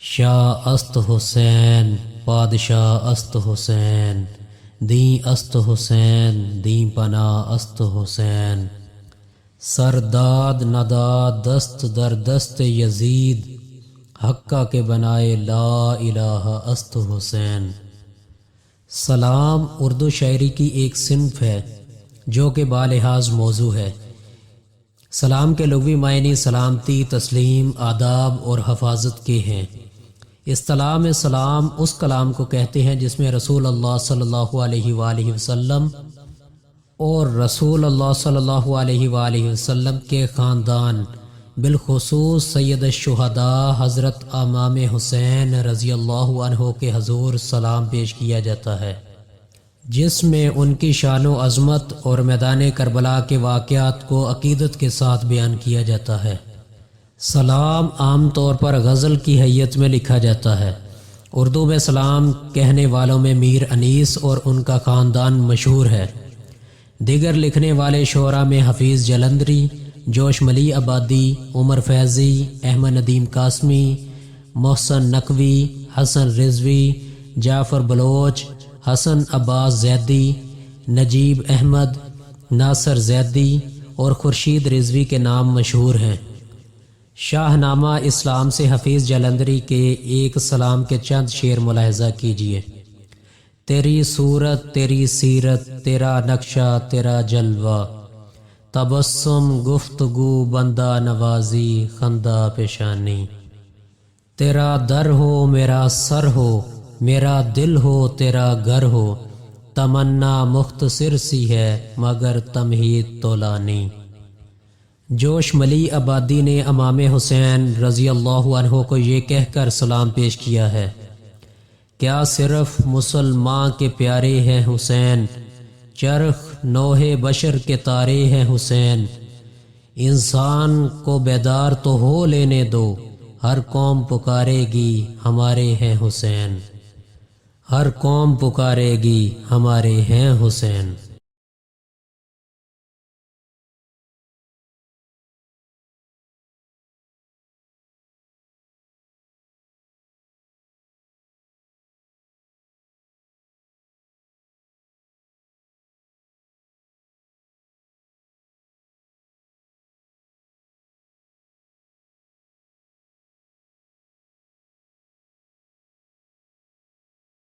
شاہ است حسین پادشاہ است حسین، دیں است حسین دیں پناہ است حسین، سرداد نداد دست در دست یزید، حقہ کے بنائے لا الہ است حسین۔ سلام اردو شاعری کی ایک صنف ہے جو کہ بالحاظ موضوع ہے۔ سلام کے لغوی معنی سلامتی، تسلیم، آداب اور حفاظت کے ہیں۔ اصطلاح میں سلام اس کلام کو کہتے ہیں جس میں رسول اللہ صلی اللہ علیہ وآلہ وسلم اور رسول اللہ صلی اللہ علیہ وآلہ وسلم کے خاندان بالخصوص سید الشہداء حضرت امام حسین رضی اللہ عنہ کے حضور سلام پیش کیا جاتا ہے، جس میں ان کی شان و عظمت اور میدان کربلا کے واقعات کو عقیدت کے ساتھ بیان کیا جاتا ہے۔ سلام عام طور پر غزل کی حیت میں لکھا جاتا ہے۔ اردو میں سلام کہنے والوں میں میر انیس اور ان کا خاندان مشہور ہے۔ دیگر لکھنے والے شعراء میں حفیظ جلندری، جوش ملی آبادی، عمر فیضی، احمد ندیم قاسمی، محسن نقوی، حسن رضوی، جعفر بلوچ، حسن عباس زیدی، نجیب احمد، ناصر زیدی اور خورشید رضوی کے نام مشہور ہیں۔ شاہ نامہ اسلام سے حفیظ جلندری کے ایک سلام کے چند شعر ملاحظہ کیجیے۔ تیری صورت تیری سیرت تیرا نقشہ تیرا جلوہ، تبسم گفتگو بندہ نوازی خندہ پیشانی، تیرا در ہو میرا سر ہو میرا دل ہو تیرا گھر ہو، تمنا مختصر سی ہے مگر تمہید طولانی۔ جوش ملی آبادی نے امام حسین رضی اللہ عنہ کو یہ کہہ کر سلام پیش کیا ہے، کیا صرف مسلمان کے پیارے ہیں حسین، چرخ نوح بشر کے تارے ہیں حسین، انسان کو بیدار تو ہو لینے دو، ہر قوم پکارے گی ہمارے ہیں حسین، ہر قوم پکارے گی ہمارے ہیں حسین۔